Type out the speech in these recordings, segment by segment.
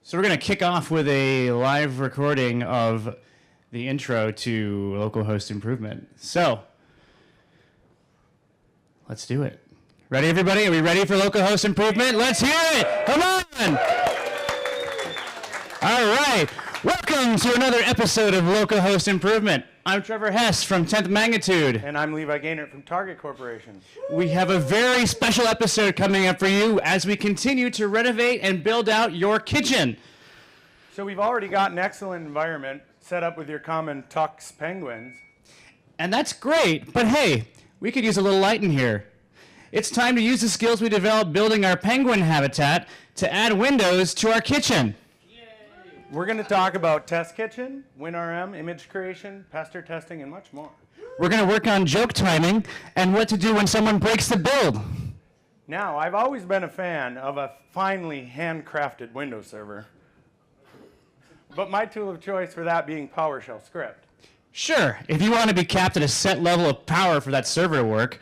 So we're going to kick off with a live recording of the intro to Localhost Improvement. So let's do it. Ready, everybody? Are we ready for Localhost Improvement? Let's hear it. Come on. All right. Welcome to another episode of Localhost Improvement. I'm Trevor Hess from 10th Magnitude. And I'm Levi Geinert from Target Corporation. We have a very special episode coming up for you as we continue to renovate and build out your kitchen. So we've already got an excellent environment set up with your common Tux penguins. And that's great, but hey, we could use a little light in here. It's time to use the skills we developed building our penguin habitat to add windows to our kitchen. We're going to talk about Test Kitchen, WinRM, image creation, Pester testing, and much more. We're going to work on joke timing and what to do when someone breaks the build. Now, I've always been a fan of a finely handcrafted Windows server, but my tool of choice for that being PowerShell script. Sure, if you want to be capped at a set level of power for that server to work.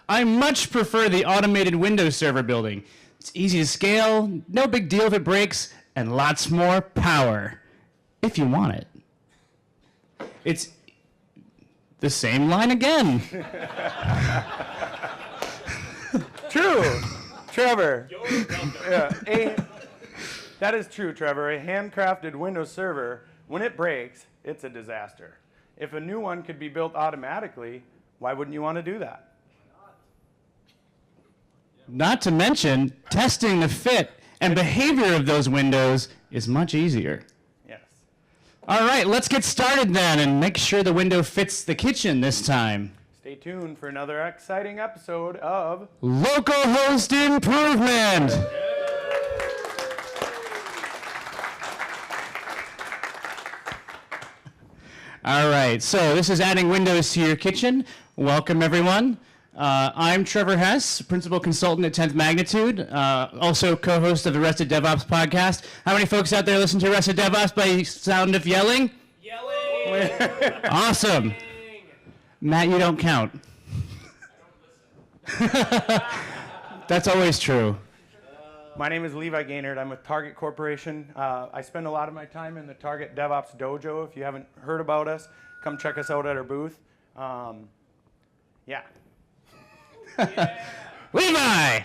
I much prefer the automated Windows server building. It's easy to scale, no big deal if it breaks, and lots more power, if you want it. It's the same line again. True, Trevor. That is true, Trevor. A handcrafted Windows server, when it breaks, it's a disaster. If a new one could be built automatically, why wouldn't you want to do that? Not to mention, testing the fit and behavior of those windows is much easier. Yes. All right, let's get started then and make sure the window fits the kitchen this time. Stay tuned for another exciting episode of Localhost Improvement. All right, so this is adding windows to your kitchen. Welcome, everyone. I'm Trevor Hess, Principal Consultant at 10th Magnitude, also co-host of the Rest of DevOps podcast. How many folks out there listen to Rest of DevOps by sound of yelling? Yelling! Awesome. Matt, you don't count. That's always true. My name is Levi Geinert. I'm with Target Corporation. I spend a lot of my time in the Target DevOps Dojo. If you haven't heard about us, come check us out at our booth. Yeah. Levi!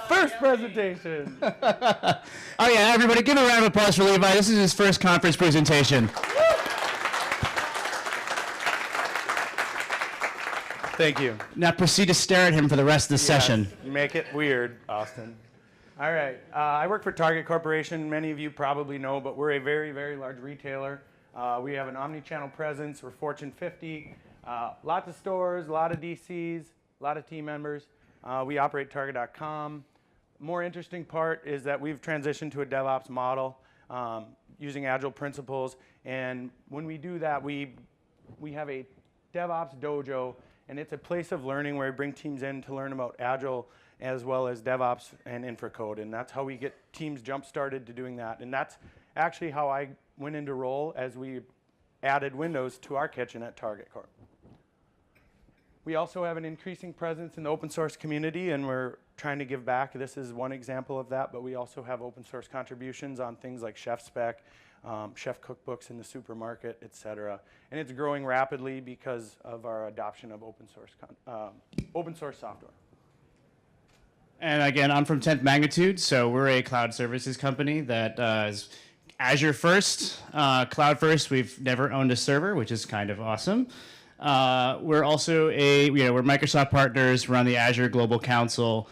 First presentation. Oh yeah, everybody give a round of applause for Levi. This is his first conference presentation. Thank you. Now proceed to stare at him for the rest of the session. Make it weird, Austin. All right. I work for Target Corporation. Many of you probably know, but we're a very, very large retailer. We have an omni-channel presence. We're Fortune 50. Lots of stores, a lot of DCs, a lot of team members. We operate Target.com. More interesting part is that we've transitioned to a DevOps model using Agile principles. And when we do that, we have a DevOps Dojo, and it's a place of learning where we bring teams in to learn about Agile as well as DevOps and infra code. And that's how we get teams jump-started to doing that. And that's actually how I went into role as we added Windows to our kitchen at Target Corp. We also have an increasing presence in the open source community, and we're trying to give back. This is one example of that, but we also have open source contributions on things like Chef Spec, chef cookbooks in the supermarket, et cetera. And it's growing rapidly because of our adoption of open source software. And again, I'm from 10th Magnitude, so we're a cloud services company that is Azure first, cloud first. We've never owned a server, which is kind of awesome. We're also we're Microsoft partners. We're on the Azure Global Council.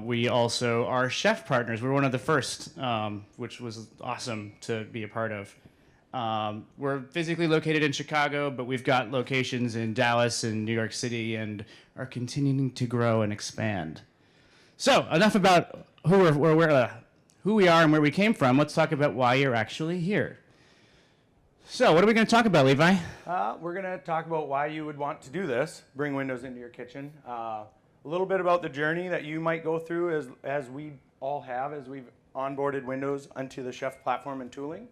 We also are chef partners. We're one of the first, which was awesome to be a part of. We're physically located in Chicago, but we've got locations in Dallas and New York City and are continuing to grow and expand. So enough about who we are and where we came from. Let's talk about why you're actually here. So what are we going to talk about, Levi? We're going to talk about why you would want to do this, bring Windows into your kitchen. A little bit about the journey that you might go through as we all have as we've onboarded Windows onto the Chef platform and tooling.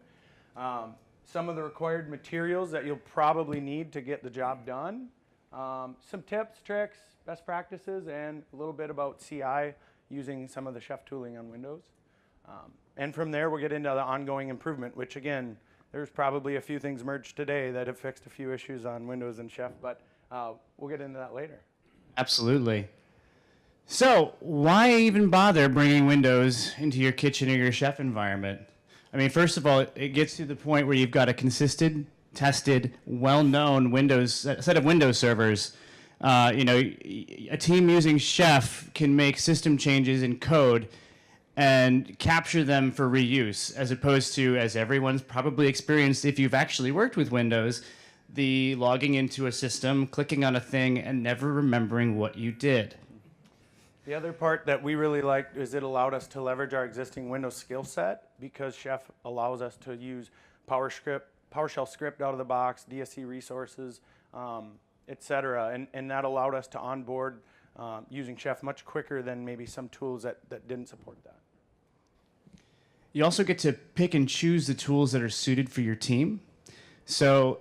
Some of the required materials that you'll probably need to get the job done. Some tips, tricks, best practices, and a little bit about CI using some of the Chef tooling on Windows. And from there, we'll get into the ongoing improvement, which again, there's probably a few things merged today that have fixed a few issues on Windows and Chef, but we'll get into that later. Absolutely. So why even bother bringing Windows into your kitchen or your Chef environment? I mean, first of all, it gets to the point where you've got a consistent, tested, well-known set of Windows servers. A team using Chef can make system changes in code and capture them for reuse, as opposed to, as everyone's probably experienced if you've actually worked with Windows, the logging into a system, clicking on a thing, and never remembering what you did. The other part that we really liked is it allowed us to leverage our existing Windows skill set, because Chef allows us to use PowerShell script out of the box, DSC resources, et cetera. And that allowed us to onboard using Chef much quicker than maybe some tools that didn't support that. You also get to pick and choose the tools that are suited for your team. So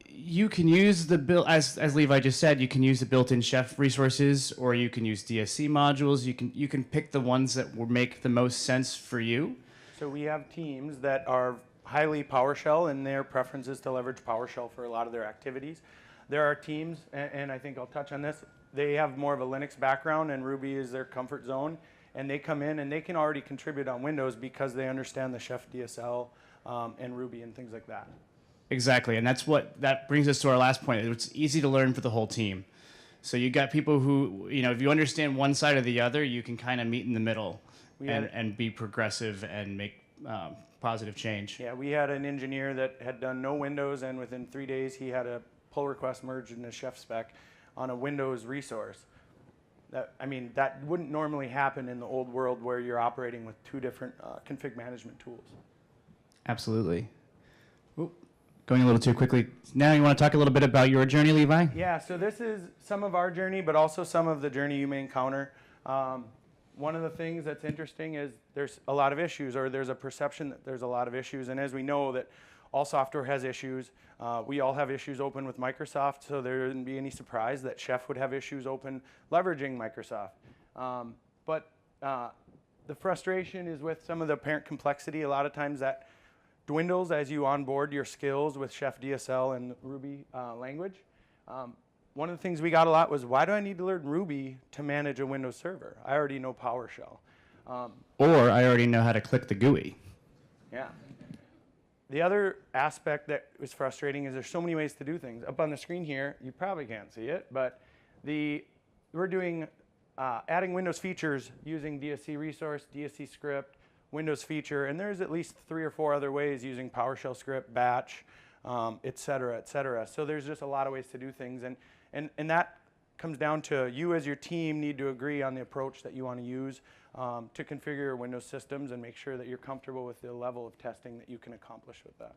you can use the built, as Levi just said, you can use the built-in Chef resources, or you can use DSC modules. You can pick the ones that will make the most sense for you. So we have teams that are highly PowerShell, and their preference is to leverage PowerShell for a lot of their activities. There are teams, and I think I'll touch on this, they have more of a Linux background, and Ruby is their comfort zone, and they come in and they can already contribute on Windows because they understand the Chef DSL and Ruby and things like that. Exactly, and that brings us to our last point. It's easy to learn for the whole team. So you got people who, if you understand one side or the other, you can kind of meet in the middle and be progressive and make positive change. Yeah, we had an engineer that had done no Windows, and within 3 days he had a pull request merged in a Chef spec on a Windows resource. That wouldn't normally happen in the old world where you're operating with two different config management tools. Absolutely. Oop. Going a little too quickly. Now you want to talk a little bit about your journey, Levi? Yeah, so this is some of our journey, but also some of the journey you may encounter. One of the things that's interesting is there's a lot of issues, or there's a perception that there's a lot of issues. And as we know that all software has issues, we all have issues open with Microsoft, so there wouldn't be any surprise that Chef would have issues open leveraging Microsoft. But the frustration is with some of the apparent complexity. A lot of times that dwindles as you onboard your skills with Chef DSL and Ruby language. One of the things we got a lot was, why do I need to learn Ruby to manage a Windows server? I already know PowerShell. Or I already know how to click the GUI. Yeah. The other aspect that was frustrating is there's so many ways to do things. Up on the screen here, you probably can't see it, but we're doing adding Windows features using DSC resource, DSC script, Windows feature, and there's at least 3 or 4 other ways using PowerShell script, batch, et cetera, et cetera. So there's just a lot of ways to do things, and that comes down to you as your team need to agree on the approach that you want to use to configure your Windows systems and make sure that you're comfortable with the level of testing that you can accomplish with that.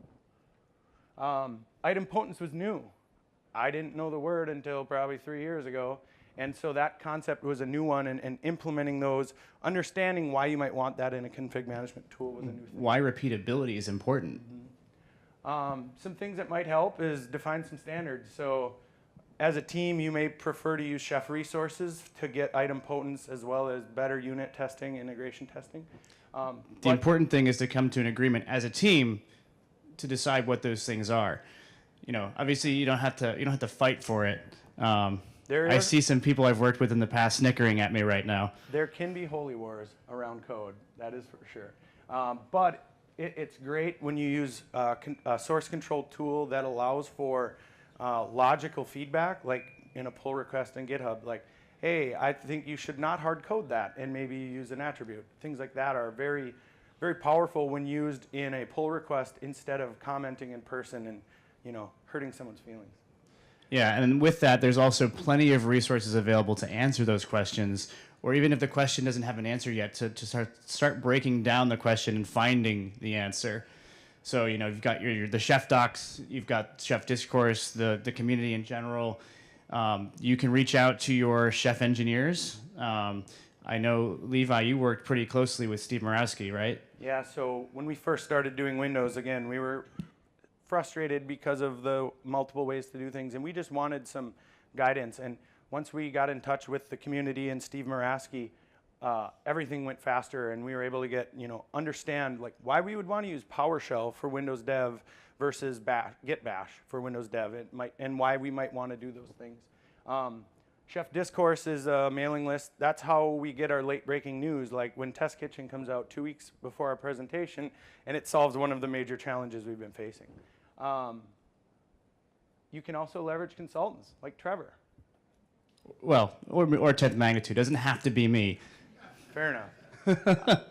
Idempotence was new. I didn't know the word until probably 3 years ago. And so that concept was a new one, and implementing those, understanding why you might want that in a config management tool was a new thing. Why repeatability is important. Mm-hmm. Some things that might help is define some standards. So as a team, you may prefer to use Chef resources to get idempotence as well as better unit testing, integration testing. The important thing is to come to an agreement as a team to decide what those things are. Obviously you don't have to fight for it. I see some people I've worked with in the past snickering at me right now. There can be holy wars around code, that is for sure. But it's great when you use a source control tool that allows for logical feedback, like in a pull request in GitHub, like, hey, I think you should not hard code that, and maybe use an attribute. Things like that are very, very powerful when used in a pull request instead of commenting in person and hurting someone's feelings. Yeah, and with that, there's also plenty of resources available to answer those questions, or even if the question doesn't have an answer yet, to start breaking down the question and finding the answer. So, you've got the Chef docs, you've got Chef discourse, the community in general. You can reach out to your Chef engineers. I know, Levi, you worked pretty closely with Steve Morawski, right? Yeah, so when we first started doing Windows, again, we were frustrated because of the multiple ways to do things, and we just wanted some guidance. And once we got in touch with the community and Steve Morawski, everything went faster, and we were able to get, understand like why we would want to use PowerShell for Windows Dev versus Git Bash for Windows Dev, and why we might want to do those things. Chef Discourse is a mailing list. That's how we get our late breaking news, like when Test Kitchen comes out 2 weeks before our presentation, and it solves one of the major challenges we've been facing. You can also leverage consultants like Trevor. Well, or 10th magnitude. Doesn't have to be me. Fair enough.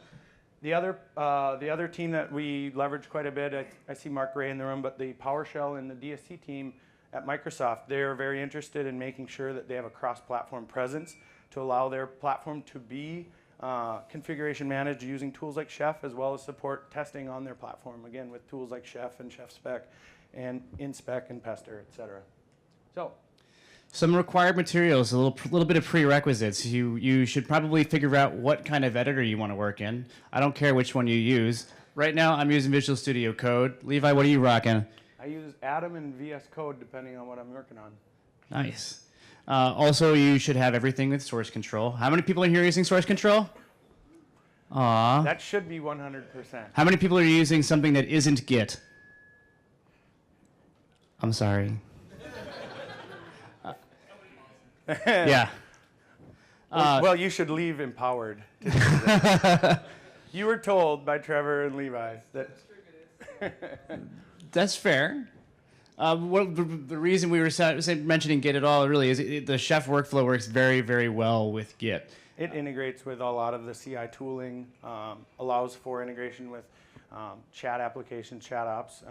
The other team that we leverage quite a bit, I see Mark Gray in the room, but the PowerShell and the DSC team at Microsoft, they're very interested in making sure that they have a cross-platform presence to allow their platform to be configuration managed using tools like Chef, as well as support testing on their platform, again, with tools like Chef and Chef Spec and InSpec and Pester, et cetera. So, some required materials, a little bit of prerequisites. You should probably figure out what kind of editor you want to work in. I don't care which one you use. Right now, I'm using Visual Studio Code. Levi, what are you rocking? I use Atom and VS Code depending on what I'm working on. Nice. Also, you should have everything with source control. How many people are here using source control? Aww. That should be 100%. How many people are using something that isn't Git? I'm sorry. Yeah. Well, you should leave empowered to do that. You were told by Trevor and Levi that. That's fair. The reason we were mentioning Git at all really is the Chef workflow works very, very well with Git. It integrates with a lot of the CI tooling, allows for integration with chat applications, chat ops,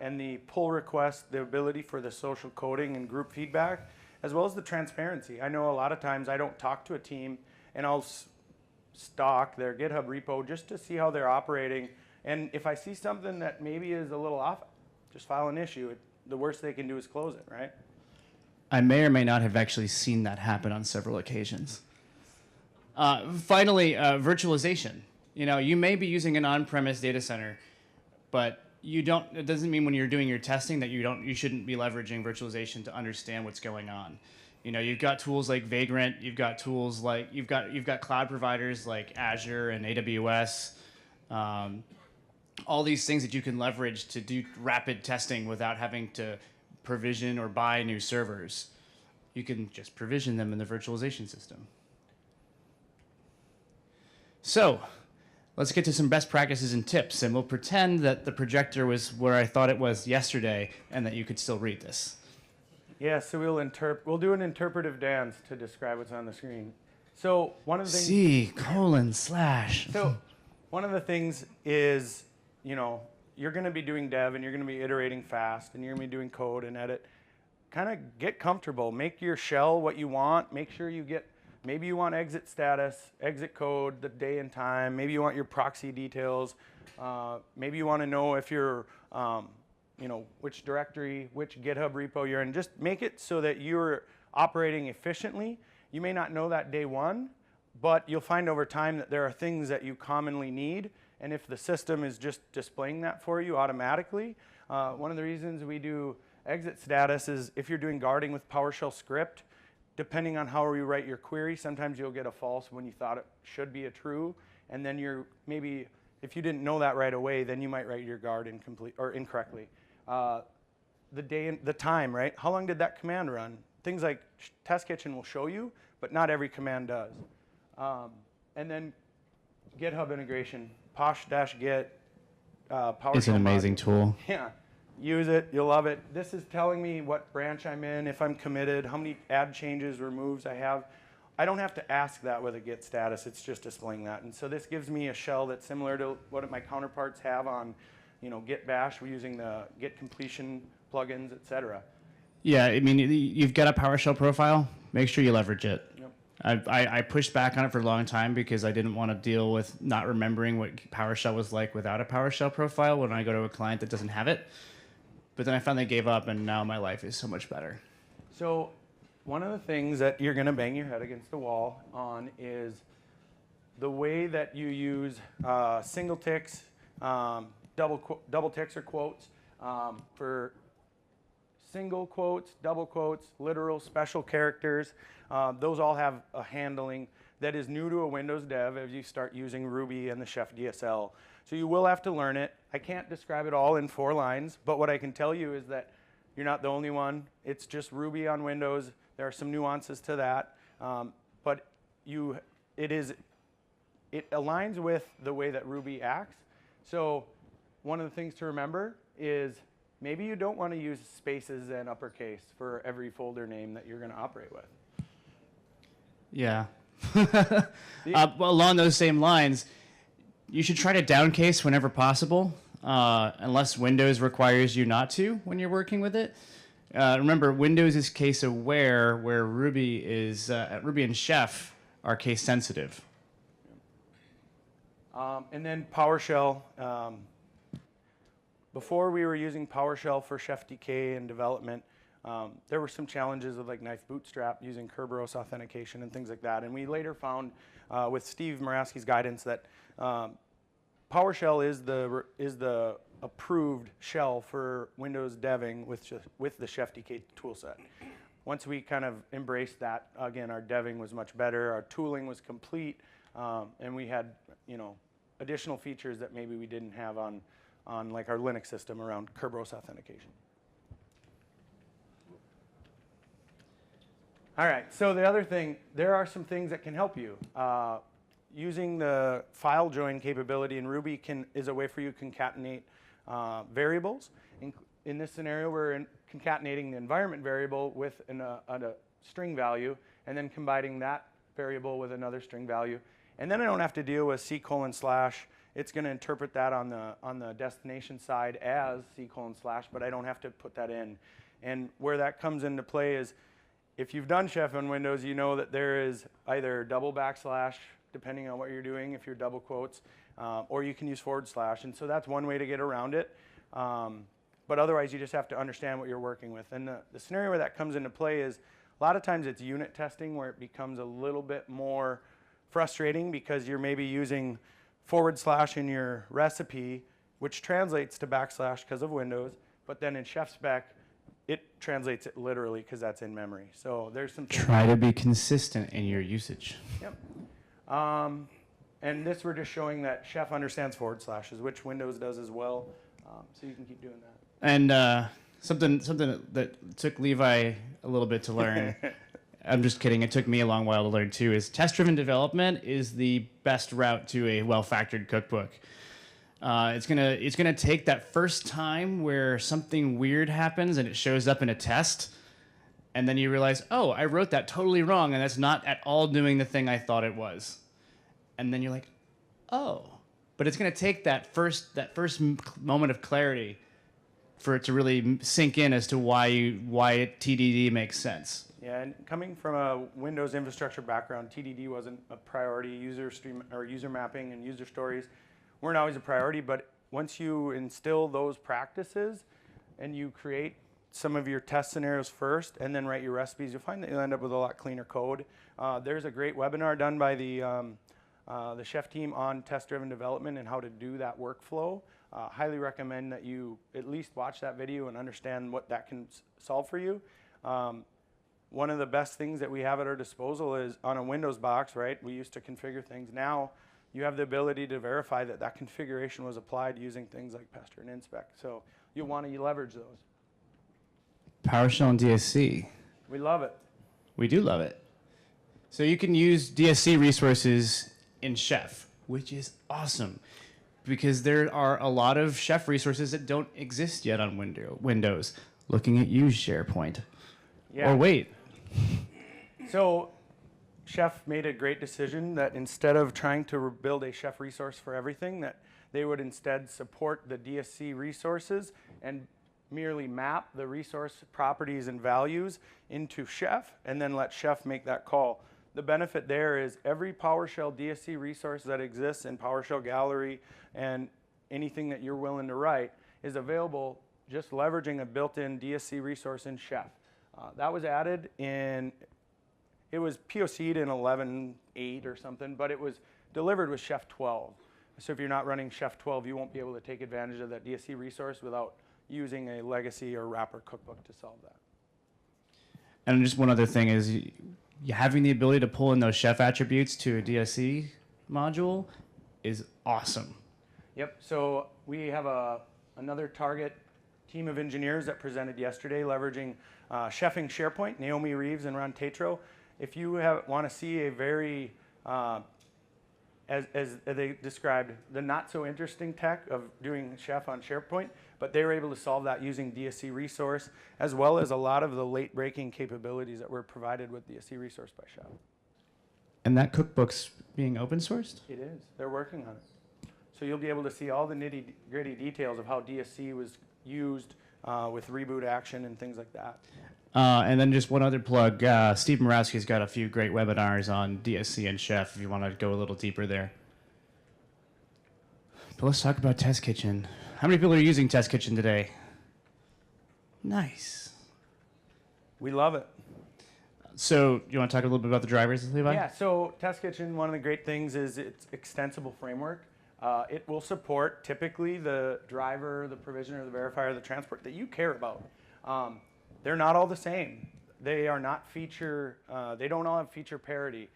and the pull request, the ability for the social coding and group feedback, as well as the transparency. I know a lot of times I don't talk to a team and I'll stalk their GitHub repo just to see how they're operating. And if I see something that maybe is a little off, just file an issue. The worst they can do is close it, right? I may or may not have actually seen that happen on several occasions. Finally, virtualization. You may be using an on-premise data center, but it doesn't mean when you're doing your testing that you shouldn't be leveraging virtualization to understand what's going on. You've got tools like Vagrant, you've got tools like you've got cloud providers like Azure and AWS. All these things that you can leverage to do rapid testing without having to provision or buy new servers. You can just provision them in the virtualization system. So, let's get to some best practices and tips, and we'll pretend that the projector was where I thought it was yesterday and that you could still read this. Yeah, so we'll do an interpretive dance to describe what's on the screen. So, one of the things... C:// So, one of the things is, you're going to be doing dev and you're going to be iterating fast and you're going to be doing code and edit. Kind of get comfortable. Make your shell what you want. Make sure you get, maybe you want exit status, exit code, the day and time. Maybe you want your proxy details. Maybe you want to know if you're, which directory, which GitHub repo you're in. Just make it so that you're operating efficiently. You may not know that day one, but you'll find over time that there are things that you commonly need. And if the system is just displaying that for you automatically, one of the reasons we do exit status is if you're doing guarding with PowerShell script, depending on how you write your query, sometimes you'll get a false when you thought it should be a true. And then maybe, if you didn't know that right away, then you might write your guard incorrectly. The time, right? How long did that command run? Things like Test Kitchen will show you, but not every command does. And then GitHub integration. Posh-git, PowerShell. It's an amazing tool. Yeah, use it, you'll love it. This is telling me what branch I'm in, if I'm committed, how many add changes, removes I have. I don't have to ask that with a git status, it's just displaying that. And so this gives me a shell that's similar to what my counterparts have on Git Bash. We're using the Git completion plugins, et cetera. Yeah, you've got a PowerShell profile, make sure you leverage it. Yep. I pushed back on it for a long time because I didn't want to deal with not remembering what PowerShell was like without a PowerShell profile when I go to a client that doesn't have it. But then I finally gave up, and now my life is so much better. So one of the things that you're going to bang your head against the wall on is the way that you use single ticks, double ticks or quotes for single quotes, double quotes, literal, special characters. Those all have a handling. that is new to a Windows dev as you start using Ruby and the Chef DSL. So you will have to learn it. I can't describe it all in 4 lines, but what I can tell you is that you're not the only one. It's just Ruby on Windows. There are some nuances to that, but it aligns with the way that Ruby acts. So one of the things to remember is maybe you don't want to use spaces and uppercase for every folder name that you're going to operate with. Yeah. Well, along those same lines, you should try to downcase whenever possible, unless Windows requires you not to when you're working with it. Remember, Windows is case aware, where Ruby and Chef are case sensitive. And then PowerShell. Before we were using PowerShell for Chef DK and development, there were some challenges with like Knife Bootstrap using Kerberos authentication and things like that. And we later found with Steve Moraski's guidance that PowerShell is the approved shell for Windows deving with the Chef DK toolset. Once we kind of embraced that, again, our deving was much better, our tooling was complete, and we had additional features that maybe we didn't have on like our Linux system around Kerberos authentication. All right, so the other thing, there are some things that can help you. Using the file join capability in Ruby is a way for you to concatenate variables. In this scenario, we're concatenating the environment variable with a string value, and then combining that variable with another string value. And then I don't have to deal with C:/. It's going to interpret that on the destination side as C:/, but I don't have to put that in. And where that comes into play is, if you've done Chef on Windows, you know that there is either double backslash, depending on what you're doing, if you're double quotes, or you can use /. And so that's one way to get around it. But otherwise, you just have to understand what you're working with. And the scenario where that comes into play is, a lot of times it's unit testing where it becomes a little bit more frustrating because you're maybe using / in your recipe, which translates to backslash because of Windows, but then in Chef spec, it translates it literally because that's in memory. So there's some things. Try to be consistent in your usage. Yep. And this we're just showing that Chef understands /, which Windows does as well. So you can keep doing that. And something that took Levi a little bit to learn. I'm just kidding. It took me a long while to learn too. Is test-driven development is the best route to a well-factored cookbook. It's gonna take that first time where something weird happens and it shows up in a test, and then you realize, oh, I wrote that totally wrong, and that's not at all doing the thing I thought it was. And then you're like, oh, but it's gonna take that first moment of clarity for it to really sink in as to why TDD makes sense. Yeah, and coming from a Windows infrastructure background, TDD wasn't a priority. User mapping and user stories weren't always a priority, but once you instill those practices and you create some of your test scenarios first and then write your recipes, you'll find that you'll end up with a lot cleaner code. There's a great webinar done by the Chef team on test-driven development and how to do that workflow. Highly recommend that you at least watch that video and understand what that can solve for you. One of the best things that we have at our disposal is on a Windows box, right? We used to configure things. Now you have the ability to verify that that configuration was applied using things like Pester and Inspect. So you'll want to leverage those. PowerShell and DSC. We love it. We do love it. So you can use DSC resources in Chef, which is awesome because there are a lot of Chef resources that don't exist yet on Windows. Looking at you, SharePoint. Yeah. Or wait. So Chef made a great decision that instead of trying to build a Chef resource for everything, that they would instead support the DSC resources and merely map the resource properties and values into Chef and then let Chef make that call. The benefit there is every PowerShell DSC resource that exists in PowerShell Gallery and anything that you're willing to write is available just leveraging a built-in DSC resource in Chef. That was added in, it was POC'd in 11.8 or something, but it was delivered with Chef 12. So if you're not running Chef 12, you won't be able to take advantage of that DSC resource without using a legacy or wrapper cookbook to solve that. And just one other thing is having the ability to pull in those chef attributes to a DSC module is awesome. Yep. So we have another Target team of engineers that presented yesterday, leveraging chefing SharePoint, Naomi Reeves and Ron Tatro. If you want to see a very, as they described, the not so interesting tech of doing chef on SharePoint, but they were able to solve that using DSC resource, as well as a lot of the late breaking capabilities that were provided with DSC resource by Chef. And that cookbook's being open sourced? It is. They're working on it. So you'll be able to see all the nitty gritty details of how DSC was used with reboot action and things like that. And then just one other plug, Steve Morawski's got a few great webinars on DSC and Chef if you want to go a little deeper there. But let's talk about Test Kitchen. How many people are using Test Kitchen today? Nice. We love it. So you want to talk a little bit about the drivers, Levi? Yeah, so Test Kitchen, one of the great things is it's extensible framework. It will support typically the driver, the provisioner, the verifier, the transport that you care about. They're not all the same. They are not feature, they don't all have feature parity.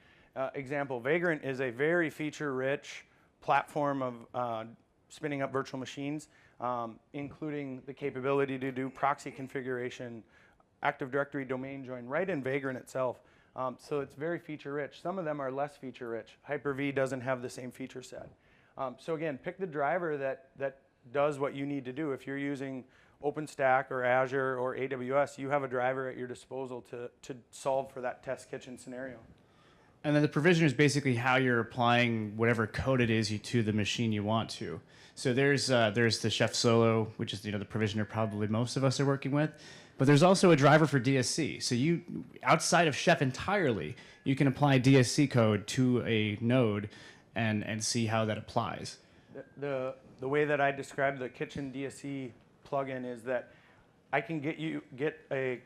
Example, Vagrant is a very feature-rich platform of spinning up virtual machines, including the capability to do proxy configuration, Active Directory domain join right in Vagrant itself. So it's very feature-rich. Some of them are less feature-rich. Hyper-V doesn't have the same feature set. So again, pick the driver that does what you need to do. If you're using OpenStack or Azure or AWS, you have a driver at your disposal to solve for that Test Kitchen scenario. And then the provisioner is basically how you're applying whatever code it is to the machine you want to. So there's the Chef Solo, which is the provisioner probably most of us are working with. But there's also a driver for DSC. So you, outside of Chef entirely, you can apply DSC code to a node and see how that applies. The way that I describe the Kitchen DSC plugin is that I can get a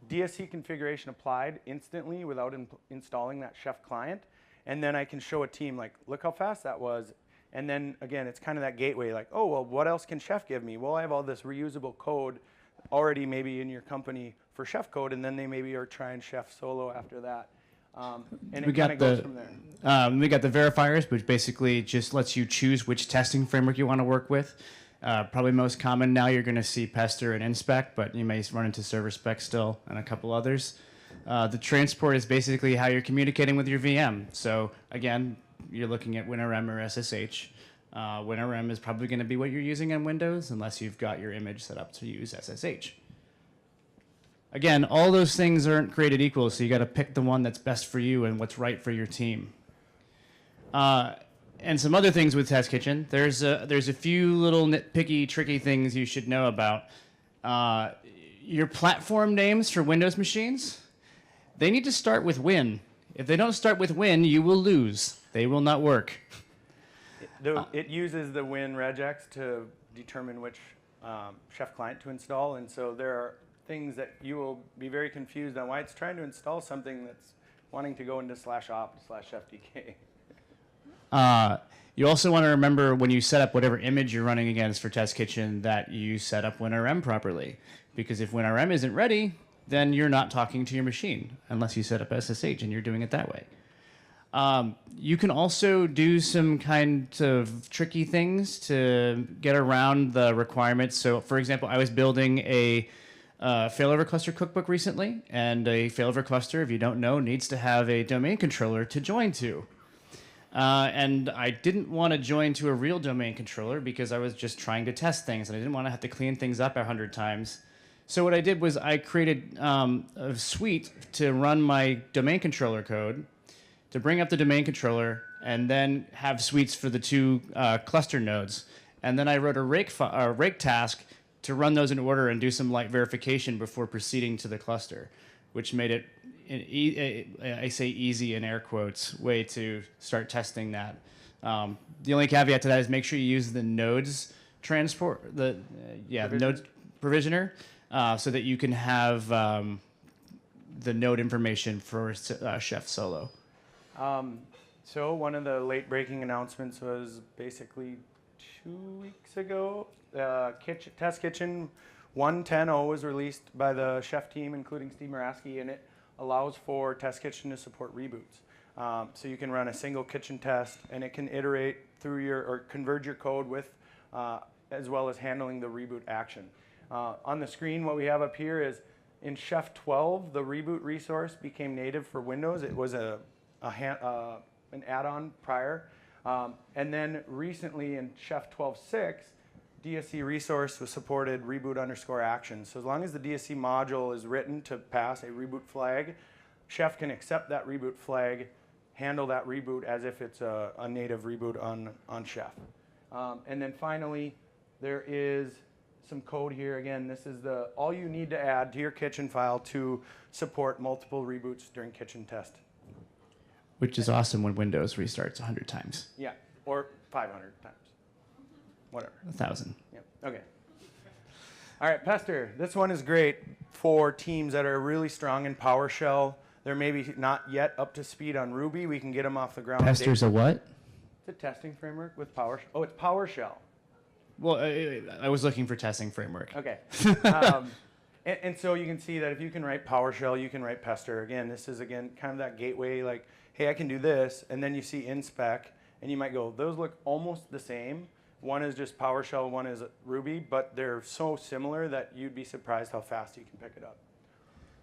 DSC configuration applied instantly without installing that Chef client, and then I can show a team like, look how fast that was. And then again, it's kind of that gateway, like, oh well, what else can Chef give me? Well, I have all this reusable code already maybe in your company for Chef code, and then they maybe are trying Chef Solo after that. And it kind of goes from there. We got the verifiers, which basically just lets you choose which testing framework you want to work with. Probably most common now you're going to see Pester and Inspect, but you may run into Server Spec still and a couple others. The transport is basically how you're communicating with your VM. So again, you're looking at WinRM or SSH. WinRM is probably going to be what you're using on Windows unless you've got your image set up to use SSH. Again, all those things aren't created equal, so you got to pick the one that's best for you and what's right for your team. And some other things with Test Kitchen. There's a few little nitpicky, tricky things you should know about. Your platform names for Windows machines, they need to start with Win. If they don't start with Win, you will lose. They will not work. It uses the Win regex to determine which Chef client to install, and so there are things that you will be very confused on why it's trying to install something that's wanting to go into /opt/fdk. You also want to remember when you set up whatever image you're running against for Test Kitchen that you set up WinRM properly. Because if WinRM isn't ready, then you're not talking to your machine unless you set up SSH and you're doing it that way. You can also do some kind of tricky things to get around the requirements. So for example, I was building a failover cluster cookbook recently, and a failover cluster, if you don't know, needs to have a domain controller to join to. And I didn't want to join to a real domain controller because I was just trying to test things, and I didn't want to have to clean things up 100 times. So what I did was I created a suite to run my domain controller code, to bring up the domain controller, and then have suites for the two cluster nodes. And then I wrote a Rake task to run those in order and do some light verification before proceeding to the cluster, which made it, I say easy in air quotes, way to start testing that. The only caveat to that is make sure you use the nodes transport, the nodes provisioner, so that you can have the node information for Chef Solo. So one of the late breaking announcements was basically 2 weeks ago. Test Kitchen 1.10.0 was released by the Chef team, including Steve Morawski, and it allows for Test Kitchen to support reboots. So you can run a single kitchen test, and it can iterate through or converge your code with, as well as handling the reboot action. On the screen, what we have up here is in Chef 12, the reboot resource became native for Windows. It was an add-on prior. And then recently in Chef 12.6, DSC resource was supported reboot_action. So as long as the DSC module is written to pass a reboot flag, Chef can accept that reboot flag, handle that reboot as if it's a native reboot on Chef. And then finally, there is some code here. Again, this is all you need to add to your kitchen file to support multiple reboots during kitchen test. Which is awesome when Windows restarts 100 times. Yeah, or 500 times. Whatever. 1,000. Yep. Okay. All right, Pester. This one is great for teams that are really strong in PowerShell. They're maybe not yet up to speed on Ruby. We can get them off the ground. Pester's a what? It's a testing framework with PowerShell. Oh, it's PowerShell. Well, I was looking for testing framework. Okay. And so you can see that if you can write PowerShell, you can write Pester. Again, this is, kind of that gateway, like, hey, I can do this. And then you see inspec, and you might go, those look almost the same. One is just PowerShell, one is Ruby, but they're so similar that you'd be surprised how fast you can pick it up.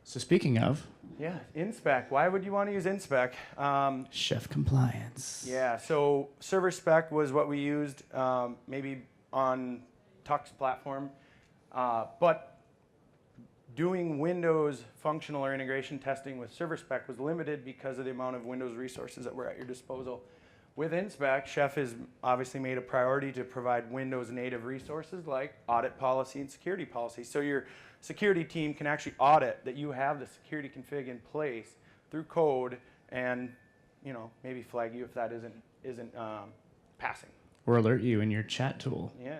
So speaking of. Yeah, inspec. Why would you want to use inspec? Chef compliance. Yeah, so server spec was what we used maybe on Tux platform. But doing Windows functional or integration testing with server spec was limited because of the amount of Windows resources that were at your disposal. With inspec, Chef has obviously made a priority to provide Windows native resources like audit policy and security policy. So your security team can actually audit that you have the security config in place through code and maybe flag you if that isn't passing. Or alert you in your chat tool. Yeah.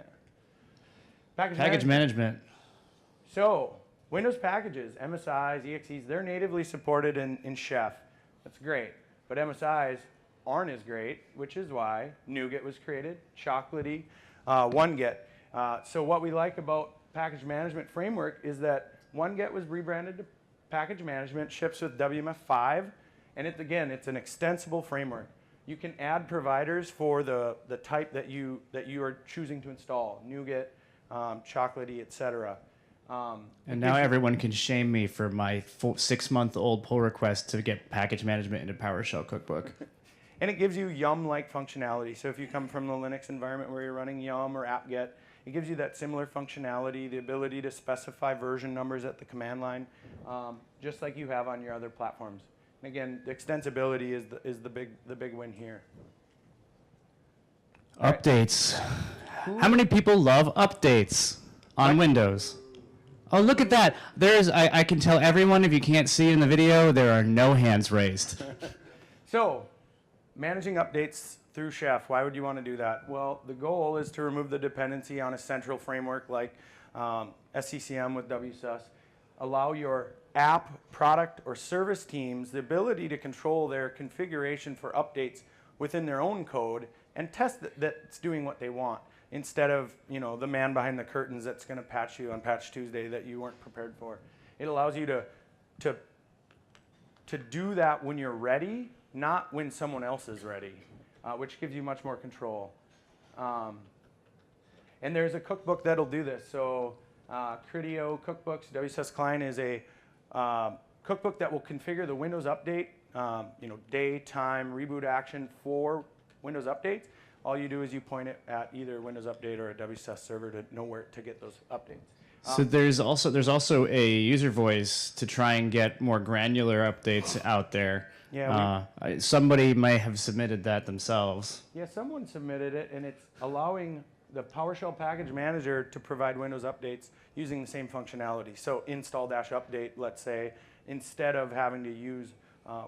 Package management. So Windows packages, MSIs, EXEs, they're natively supported in Chef. That's great. But MSIs aren't as great, which is why NuGet was created, Chocolatey, OneGet. So what we like about package management framework is that OneGet was rebranded to package management, ships with WMF5, and it's an extensible framework. You can add providers for the type that you are choosing to install, NuGet, Chocolatey, etc. And now everyone can shame me for my 6-month-old pull request to get package management into PowerShell Cookbook. And it gives you Yum-like functionality. So if you come from the Linux environment where you're running Yum or apt-get, it gives you that similar functionality, the ability to specify version numbers at the command line, just like you have on your other platforms. And again, the extensibility is the big win here. Updates. How many people love updates on Windows? Oh, look at that. I can tell everyone, if you can't see in the video, there are no hands raised. So, managing updates through Chef, why would you want to do that? Well, the goal is to remove the dependency on a central framework like SCCM with WSUS. Allow your app, product, or service teams the ability to control their configuration for updates within their own code and test that it's doing what they want, instead of the man behind the curtains that's going to patch you on Patch Tuesday that you weren't prepared for. It allows you to do that when you're ready, not when someone else is ready, which gives you much more control. And there's a cookbook that'll do this. So Criteo Cookbooks, WSUS Client is a cookbook that will configure the Windows update, day, time, reboot action for Windows updates. All you do is you point it at either Windows Update or a WSUS server to know where to get those updates. So there's also a user voice to try and get more granular updates out there. Yeah, somebody may have submitted that themselves. Yeah, someone submitted it, and it's allowing the PowerShell package manager to provide Windows updates using the same functionality. So install-update, let's say, instead of having to use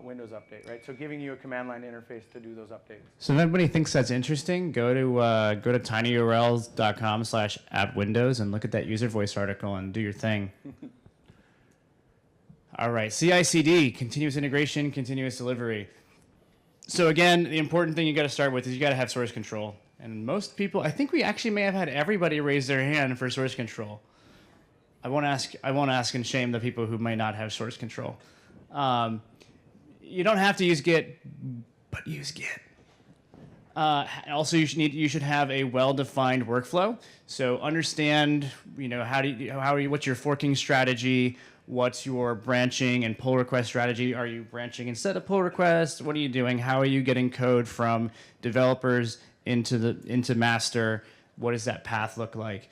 Windows Update, right? So giving you a command line interface to do those updates. So if anybody thinks that's interesting, go to tinyurls.com/appwindows and look at that user voice article and do your thing. All right, CI/CD, continuous integration, continuous delivery. So again, the important thing you got to start with is you got to have source control. And most people, I think we actually may have had everybody raise their hand for source control. I won't ask and shame the people who may not have source control. You don't have to use Git, but use Git. Also, you should have a well-defined workflow. So understand, what's your forking strategy? What's your branching and pull request strategy? Are you branching instead of pull requests? What are you doing? How are you getting code from developers into master? What does that path look like?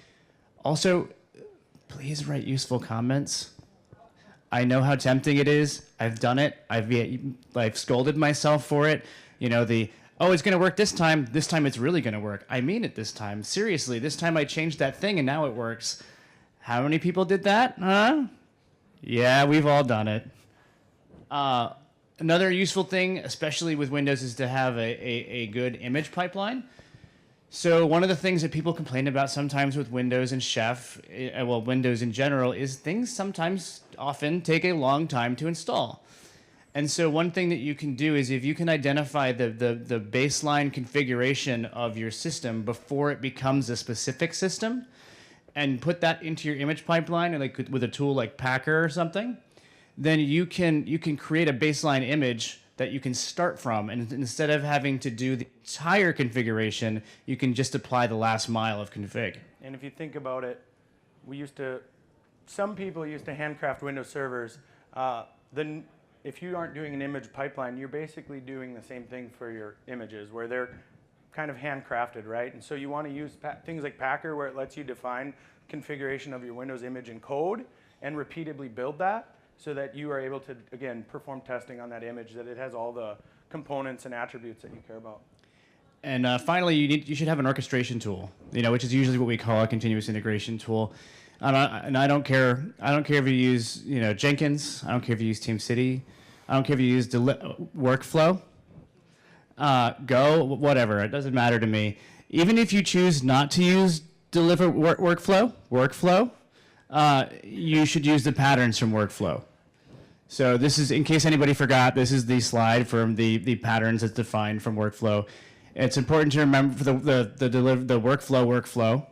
Also, please write useful comments. I know how tempting it is. I've done it. I've scolded myself for it. It's going to work this time. This time it's really going to work. I mean it this time. Seriously, this time I changed that thing and now it works. How many people did that? Huh? Yeah, we've all done it. Another useful thing, especially with Windows, is to have a good image pipeline. So one of the things that people complain about sometimes with Windows and Chef, Windows in general, is things often take a long time to install. And so one thing that you can do is if you can identify the baseline configuration of your system before it becomes a specific system and put that into your image pipeline, or like with a tool like Packer or something, then you can create a baseline image that you can start from. And instead of having to do the entire configuration, you can just apply the last mile of config. And if you think about it, some people used to handcraft Windows servers. If you aren't doing an image pipeline, you're basically doing the same thing for your images, where they're kind of handcrafted, right? And so you want to use things like Packer, where it lets you define configuration of your Windows image in code and repeatedly build that so that you are able to, again, perform testing on that image, that it has all the components and attributes that you care about. And finally, you should have an orchestration tool, which is usually what we call a continuous integration tool. And I don't care if you use Jenkins. I don't care if you use TeamCity. I don't care if you use Workflow, Go, whatever. It doesn't matter to me. Even if you choose not to use Workflow, you should use the patterns from Workflow. So this is, in case anybody forgot, this is the slide from the patterns that's defined from Workflow. It's important to remember for the workflow.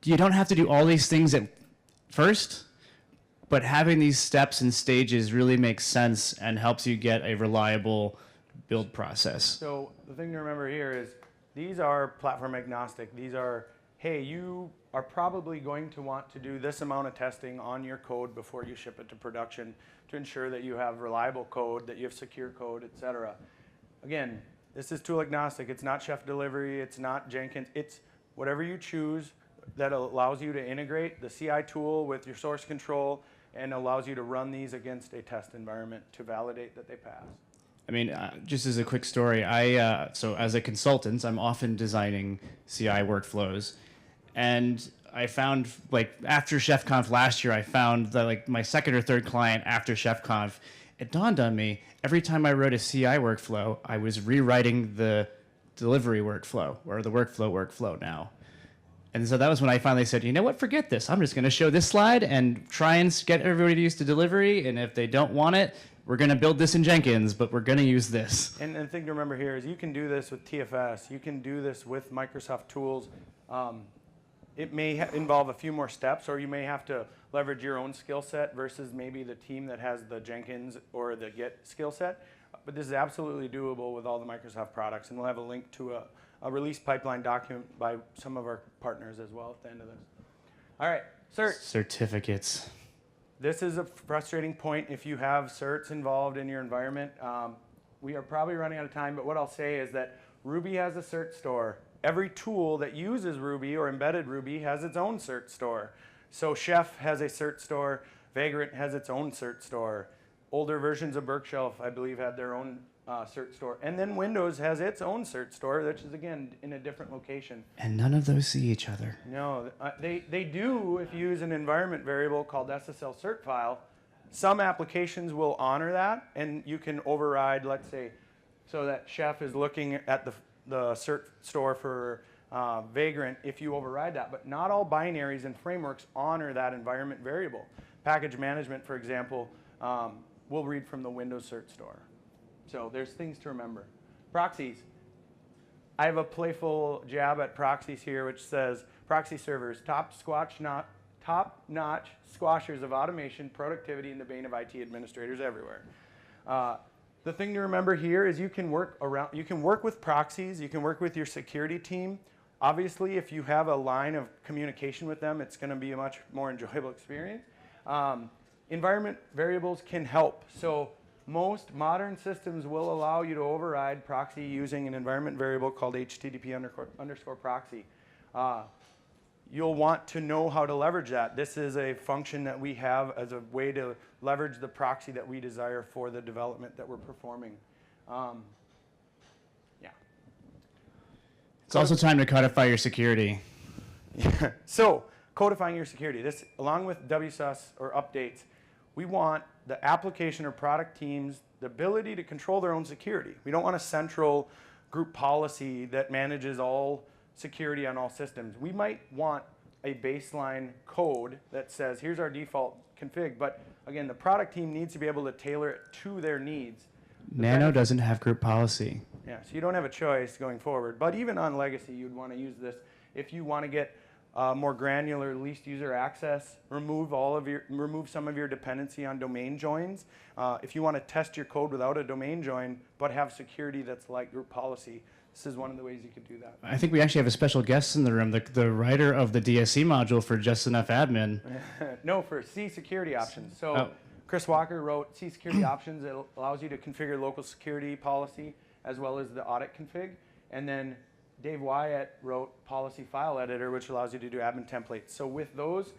You don't have to do all these things at first, but having these steps and stages really makes sense and helps you get a reliable build process. So the thing to remember here is these are platform agnostic. These are, hey, you are probably going to want to do this amount of testing on your code before you ship it to production to ensure that you have reliable code, that you have secure code, et cetera. Again, this is tool agnostic. It's not Chef Delivery. It's not Jenkins. It's whatever you choose that allows you to integrate the CI tool with your source control and allows you to run these against a test environment to validate that they pass. I mean, just as a quick story, so as a consultant, I'm often designing CI workflows. And I found, after ChefConf last year, I found that, my second or third client after ChefConf, it dawned on me, every time I wrote a CI workflow, I was rewriting the delivery workflow, or the workflow now. And so that was when I finally said, you know what, forget this. I'm just going to show this slide and try and get everybody used to delivery. And if they don't want it, we're going to build this in Jenkins, but we're going to use this. And the thing to remember here is you can do this with TFS. You can do this with Microsoft tools. It may involve a few more steps, or you may have to leverage your own skill set versus maybe the team that has the Jenkins or the Git skill set. But this is absolutely doable with all the Microsoft products. And we'll have a link to a release pipeline document by some of our partners as well at the end of this. All right, certs. Certificates. This is a frustrating point if you have certs involved in your environment. We are probably running out of time, but what I'll say is that Ruby has a cert store. Every tool that uses Ruby or embedded Ruby has its own cert store. So Chef has a cert store. Vagrant has its own cert store. Older versions of Bookshelf, I believe, had their own cert store. And then Windows has its own cert store, which is, again, in a different location. And none of those see each other. No, they do if you use an environment variable called SSL cert file. Some applications will honor that, and you can override, let's say, so that Chef is looking at the cert store for Vagrant if you override that. But not all binaries and frameworks honor that environment variable. Package management, for example, will read from the Windows cert store. So there's things to remember. Proxies. I have a playful jab at proxies here, which says proxy servers, top top-notch squashers of automation, productivity, and the bane of IT administrators everywhere. The thing to remember here is you can work with proxies, you can work with your security team. Obviously, if you have a line of communication with them, it's going to be a much more enjoyable experience. Environment variables can help. So most modern systems will allow you to override proxy using an environment variable called HTTP_proxy. You'll want to know how to leverage that. This is a function that we have as a way to leverage the proxy that we desire for the development that we're performing. Yeah. It's also time to codify your security. Yeah. So, codifying your security. This, along with WSUS or updates, we want the application or product teams the ability to control their own security. We don't want a central group policy that manages all security on all systems. We might want a baseline code that says, here's our default config, but again, the product team needs to be able to tailor it to their needs. NANO doesn't have group policy. Yeah, so you don't have a choice going forward, but even on legacy, you'd want to use this if you want to get more granular, least user access, remove some of your dependency on domain joins. If you want to test your code without a domain join, but have security that's like group policy, this is one of the ways you could do that. I think we actually have a special guest in the room, the writer of the DSC module for Just Enough Admin. No, for C security options. So Chris Walker wrote C security options. It allows you to configure local security policy as well as the audit config. And then Dave Wyatt wrote policy file editor, which allows you to do admin templates. So with those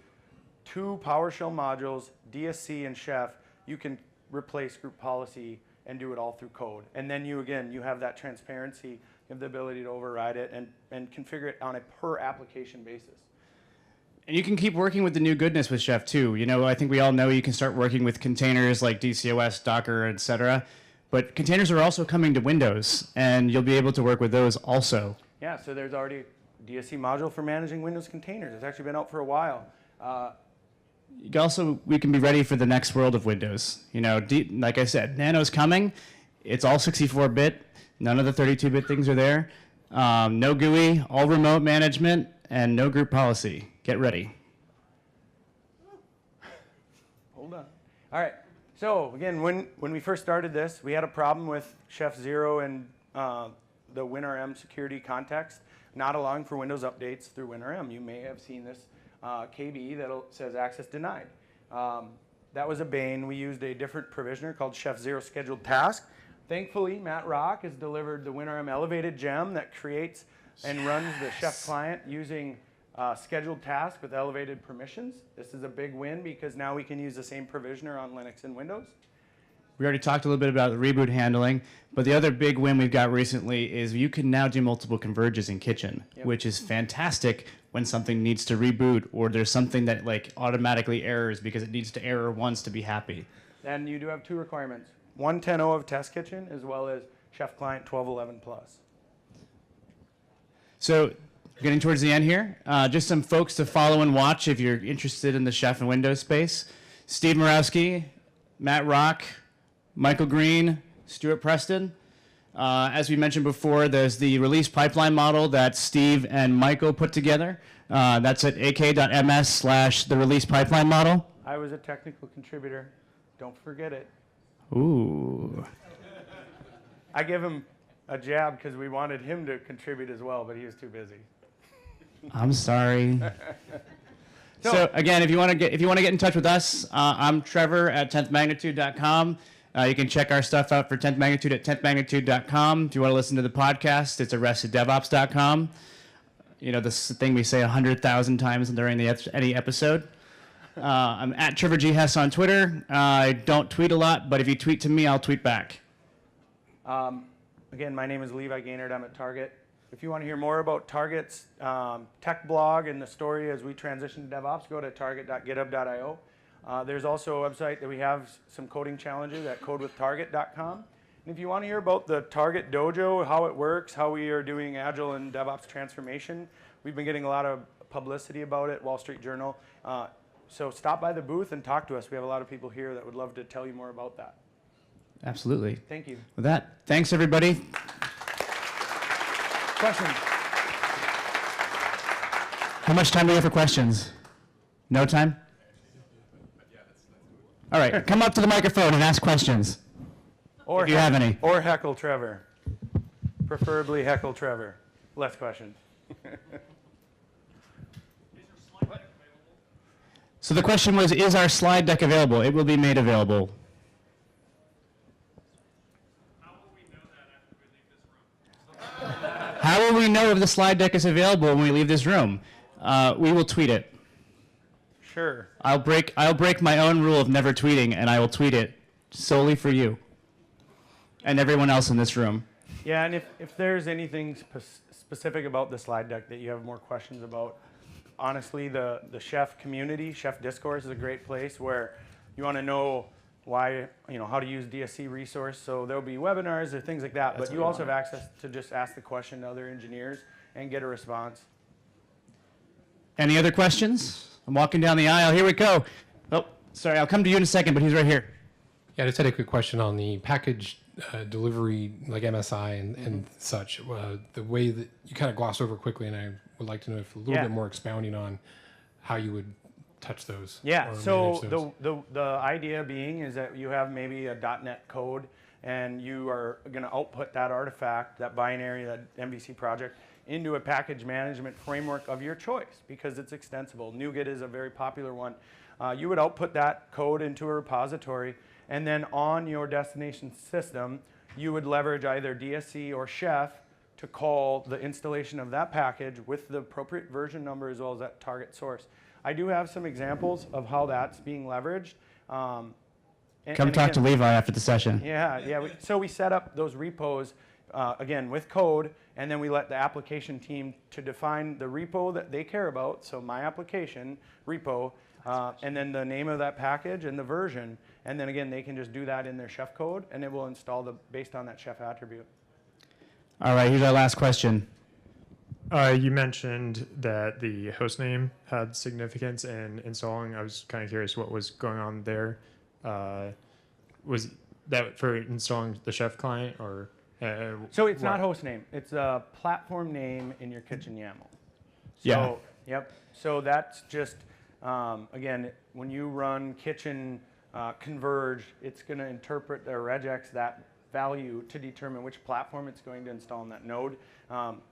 two PowerShell modules, DSC and Chef, you can replace group policy and do it all through code. And then you have that transparency. You have the ability to override it and configure it on a per application basis. And you can keep working with the new goodness with Chef too. You know, I think we all know you can start working with containers like DCOS, Docker, etc. But containers are also coming to Windows, and you'll be able to work with those also. Yeah, so there's already a DSC module for managing Windows containers. It's actually been out for a while. We can be ready for the next world of Windows. You know, like I said, NANO's coming. It's all 64-bit. None of the 32-bit things are there. No GUI, all remote management, and no group policy. Get ready. Hold on. All right. So again, when we first started this, we had a problem with Chef 0 and the WinRM security context not allowing for Windows updates through WinRM. You may have seen this KB that says access denied. That was a bane. We used a different provisioner called Chef 0 scheduled task. Thankfully, Matt Rock has delivered the WinRM elevated gem that creates and runs the Chef client using scheduled task with elevated permissions. This is a big win because now we can use the same provisioner on Linux and Windows. We already talked a little bit about the reboot handling, but the other big win we've got recently is you can now do multiple converges in Kitchen, which is fantastic when something needs to reboot or there's something that like automatically errors because it needs to error once to be happy. And you do have two requirements. 1.10.0 of Test Kitchen as well as Chef Client 12.11 plus. So getting towards the end here, just some folks to follow and watch if you're interested in the Chef and Windows space. Steve Morawski, Matt Rock, Michael Green, Stuart Preston. As we mentioned before, there's the release pipeline model that Steve and Michael put together. That's at ak.ms/the release pipeline model. I was a technical contributor. Don't forget it. Ooh. I give him a jab because we wanted him to contribute as well, but he was too busy. I'm sorry. So again, if you want to get in touch with us, I'm Trevor at 10thmagnitude.com. You can check our stuff out for 10th Magnitude at 10thmagnitude.com. If you want to listen to the podcast, it's arresteddevops.com. You know, this thing we say 100,000 times during any episode. I'm at Trevor G. Hess on Twitter. I don't tweet a lot, but if you tweet to me, I'll tweet back. Again, my name is Levi Geinert. I'm at Target. If you want to hear more about Target's tech blog and the story as we transition to DevOps, go to target.github.io. There's also a website that we have some coding challenges at codewithtarget.com. And if you want to hear about the Target Dojo, how it works, how we are doing Agile and DevOps transformation, we've been getting a lot of publicity about it, Wall Street Journal. So stop by the booth and talk to us. We have a lot of people here that would love to tell you more about that. Absolutely. Thank you. With that, thanks everybody. Questions? How much time do we have for questions? No time? All right, come up to the microphone and ask questions. Or if you have any. Or heckle Trevor. Preferably heckle Trevor. Less questions. So the question was, is our slide deck available? It will be made available. How will we know that after we leave this room? How will we know if the slide deck is available when we leave this room? We will tweet it. Sure. I'll break my own rule of never tweeting, and I will tweet it solely for you and everyone else in this room. Yeah, and if there's anything specific about the slide deck that you have more questions about, honestly, the chef community, chef discourse is a great place where you want to know why, how to use DSC resource. So there'll be webinars or things like that, but you also have access to just ask the question to other engineers and get a response. Any other questions? I'm walking down the aisle. Here we go. Oh, sorry, I'll come to you in a second, but he's right here. Yeah, I just had a quick question on the package delivery, like MSI and such. The way that you kind of glossed over quickly, and I would like to know if a little bit more expounding on how you would touch those. Yeah, or so manage those. the idea being is that you have maybe a .NET code, and you are going to output that artifact, that binary, that MVC project, into a package management framework of your choice because it's extensible. NuGet is a very popular one. You would output that code into a repository, and then on your destination system, you would leverage either DSC or Chef to call the installation of that package with the appropriate version number as well as that target source. I do have some examples of how that's being leveraged. Come talk to Levi after the session. Yeah. So we set up those repos, again, with code, and then we let the application team to define the repo that they care about, so my application repo, and then the name of that package and the version. And then again, they can just do that in their Chef code, and it will install based on that Chef attribute. All right, here's our last question. You mentioned that the host name had significance in installing. I was kind of curious what was going on there. Was that for installing the Chef client or? So it's not host name. It's a platform name in your kitchen YAML. So, yeah. Yep. So that's just, again, when you run kitchen converge, it's going to interpret or regex that value to determine which platform it's going to install in that node.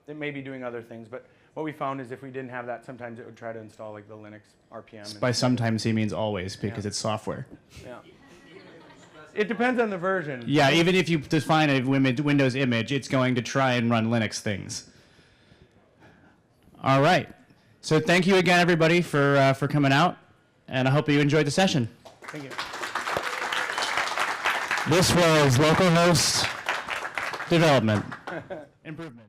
It may be doing other things, but what we found is if we didn't have that, sometimes it would try to install like the Linux RPM. By sometimes he means always because it's software. Yeah. It depends on the version. Yeah, even if you define a Windows image, it's going to try and run Linux things. All right. So thank you again, everybody, for coming out, and I hope you enjoyed the session. Thank you. This was Localhost Development Improvement.